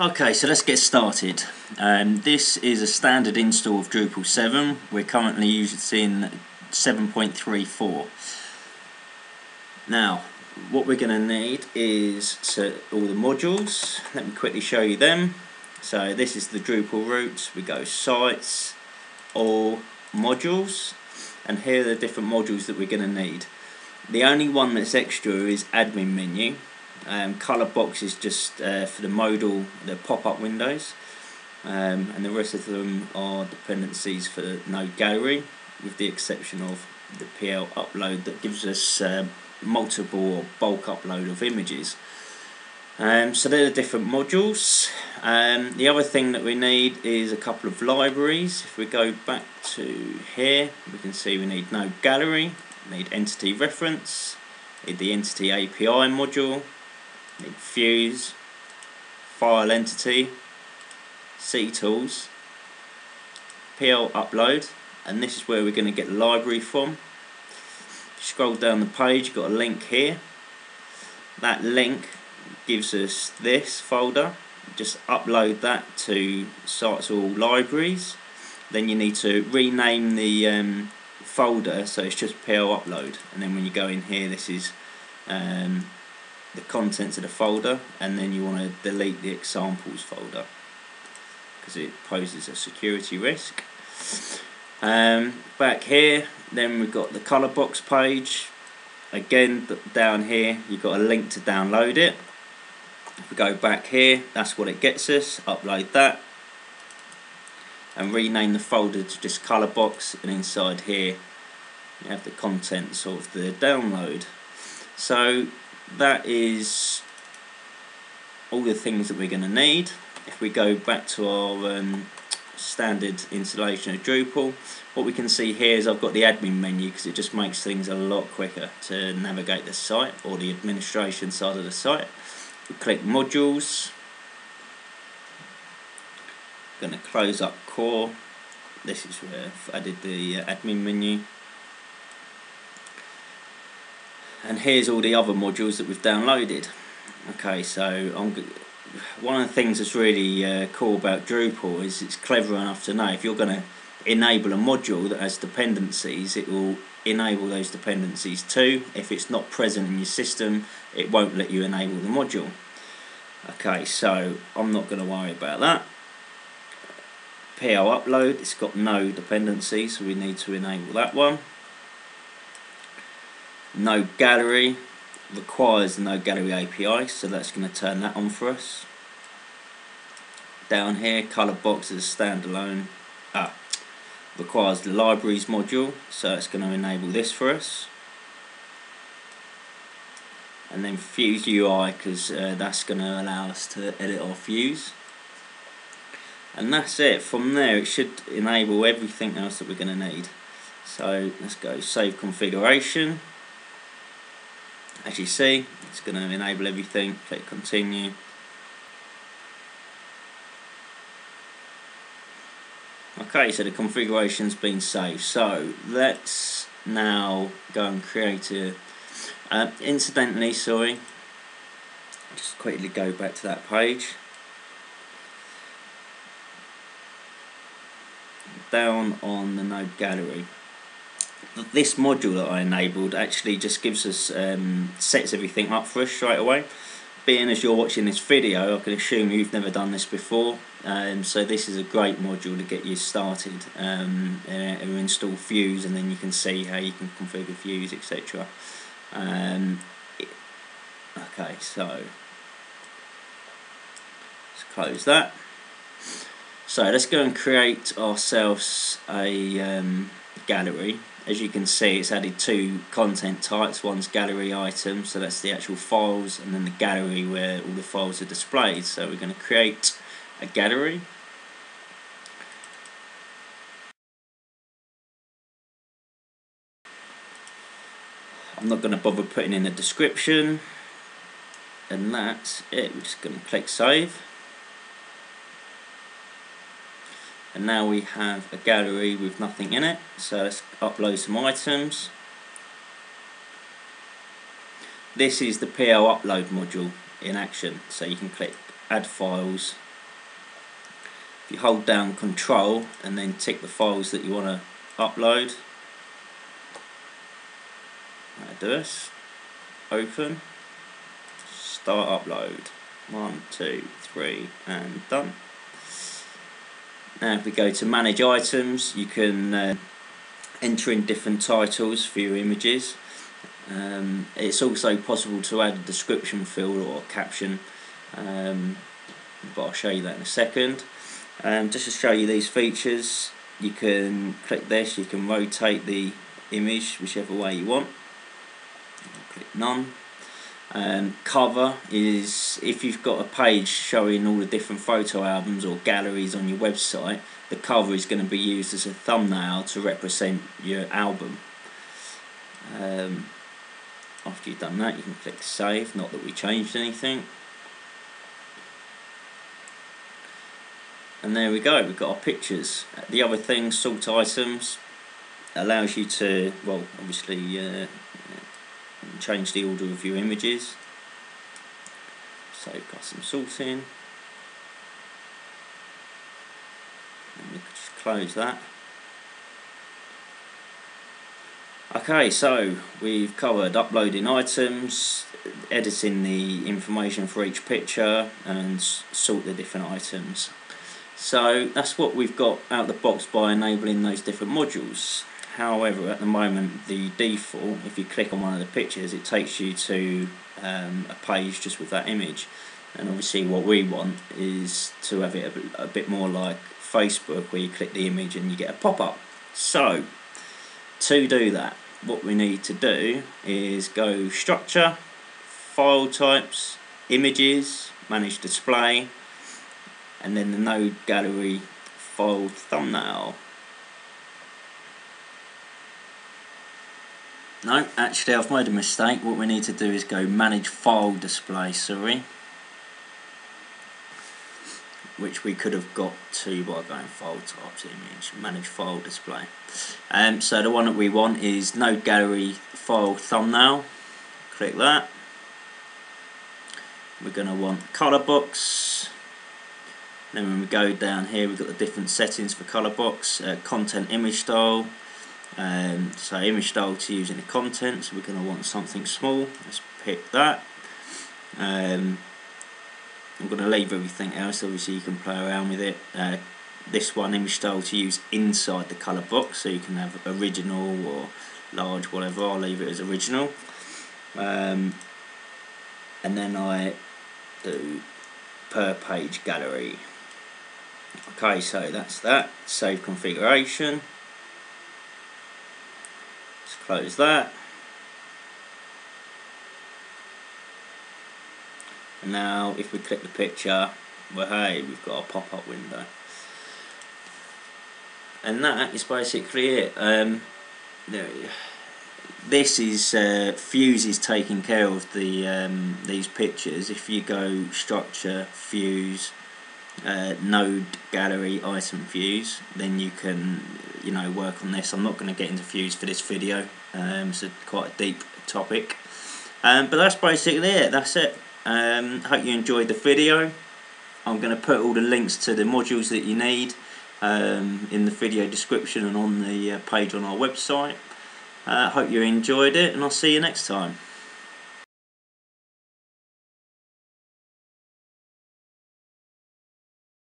Okay, so let's get started. This is a standard install of Drupal 7. We're currently using 7.34. Now, what we're going to need is all the modules. Let me quickly show you them. So this is the Drupal root. We go Sites, All, Modules, and here are the different modules that we're going to need. The only one that's extra is Admin Menu. Colorbox is just for the modal, the pop-up windows, and the rest of them are dependencies for the node gallery, with the exception of the PL upload that gives us multiple or bulk upload of images. So they're the different modules. The other thing that we need is a couple of libraries. If we go back to here, we can see we need node gallery, need entity reference, need the entity API module, need Fuse, File Entity, CTools, PL Upload, and this is where we're going to get the library from. If you scroll down the page, you've got a link here. That link gives us this folder. Just upload that to Sites All Libraries. Then you need to rename the folder so it's just PL Upload, and then when you go in here, this is the contents of the folder, and then you want to delete the examples folder because it poses a security risk. Back here, then we've got the Colorbox page. Again, down here you've got a link to download it. If we go back here, that's what it gets us. Upload that and rename the folder to just Colorbox, and inside here you have the contents of the download. So that is all the things that we're going to need. If we go back to our standard installation of Drupal, what we can see here is I've got the admin menu because it just makes things a lot quicker to navigate the site, or the administration side of the site. We click modules, going to close up core. This is where I've added the admin menu. And here's all the other modules that we've downloaded. Okay, so one of the things that's really cool about Drupal is it's clever enough to know if you're going to enable a module that has dependencies, it will enable those dependencies too. If it's not present in your system, it won't let you enable the module. Okay, so I'm not going to worry about that. PL upload, it's got no dependencies, so we need to enable that one. Node gallery requires the node gallery API, so that's going to turn that on for us. Down here, Colorbox is standalone, requires the libraries module, so it's going to enable this for us. And then Fuse UI, because that's going to allow us to edit our Fuse. And that's it. From there, it should enable everything else that we're going to need. So let's go save configuration. As you see, it's going to enable everything. Click continue. Okay, so the configuration's been saved. So let's now go and create a incidentally, sorry, just quickly go back to that page. Down on the node gallery, this module that I enabled actually just gives us sets everything up for us straight away. Being as you're watching this video, I can assume you've never done this before, so this is a great module to get you started and install Fuse, and then you can see how you can configure Fuse, etc. Okay, so let's close that. So let's go and create ourselves a gallery. As you can see, it's added two content types. One's gallery items, so that's the actual files, and then the gallery where all the files are displayed. So we're going to create a gallery. I'm not going to bother putting in a description, and that's it. We're just going to click save. And now we have a gallery with nothing in it, so let's upload some items. This is the PL upload module in action, so you can click add files If you hold down Control and then tick the files that you want to upload, that'll do us. Open, start upload. 1, 2, 3, and done. Now if we go to manage items, you can enter in different titles for your images. It's also possible to add a description field or a caption, but I'll show you that in a second. Just to show you these features, you can click this, you can rotate the image whichever way you want. I'll click none. Cover is if you've got a page showing all the different photo albums or galleries on your website, the cover is going to be used as a thumbnail to represent your album. After you've done that, you can click save, not that we changed anything. And there we go, we've got our pictures. The other thing, sort items, allows you to, well, obviously change the order of your images. Save custom sorting. And we can just close that. Okay, so we've covered uploading items, editing the information for each picture, and sort the different items. So that's what we've got out of the box by enabling those different modules. However, at the moment, the default, if you click on one of the pictures, it takes you to a page just with that image. And obviously what we want is to have it a bit more like Facebook, where you click the image and you get a pop-up. So to do that, what we need to do is go Structure, File Types, Images, Manage Display, and then the Node Gallery File Thumbnail. No, actually I've made a mistake. What we need to do is go Manage File Display, sorry. Which we could have got to by going File Types, Image, Manage File Display. So the one that we want is Node Gallery File Thumbnail. Click that. We're going to want Colorbox. Then when we go down here, we've got the different settings for Colorbox. Content Image Style. So image style to use in the content, so we're going to want something small. Let's pick that. I'm going to leave everything else, obviously you can play around with it. This one, image style to use inside the colour box, so you can have original or large, whatever. I'll leave it as original. And then I do per page gallery. Okay, so that's that. Save configuration. Close that. And now if we click the picture, well, hey, we've got a pop-up window. And that is basically it. This is Fuse is taking care of the these pictures. If you go Structure, Fuse, Node Gallery, Item Fuse, then you can work on this. I'm not going to get into Fuse for this video. It's quite a deep topic, but that's basically it. That's it. Hope you enjoyed the video. I'm going to put all the links to the modules that you need in the video description and on the page on our website. Hope you enjoyed it, and I'll see you next time.